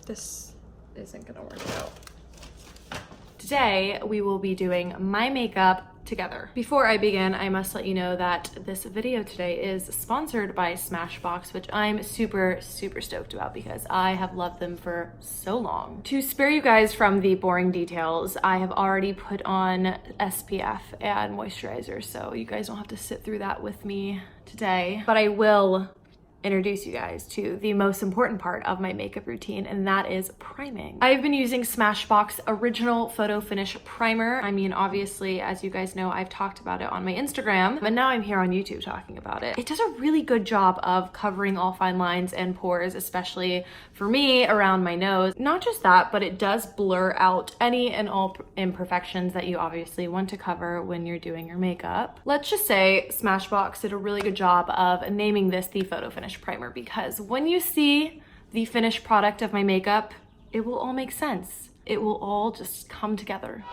This isn't gonna work out. Today, we will be doing my makeup together. Before I begin, I must let you know that this video today is sponsored by Smashbox, which I'm super stoked about because I have loved them for so long. To spare you guys from the boring details, I have already put on SPF and moisturizer, so you guys don't have to sit through that with me today. But I will introduce you guys to the most important part of my makeup routine, and that is priming. I've been using Smashbox Original Photo Finish Primer. I mean, obviously, as you guys know, I've talked about it on my Instagram, but now I'm here on YouTube talking about it. It does a really good job of covering all fine lines and pores, especially for me around my nose. Not just that, but it does blur out any and all imperfections that you obviously want to cover when you're doing your makeup. Let's just say Smashbox did a really good job of naming this the Photo Finish Primer, because when you see the finished product of my makeup, it will all make sense. It will all just come together.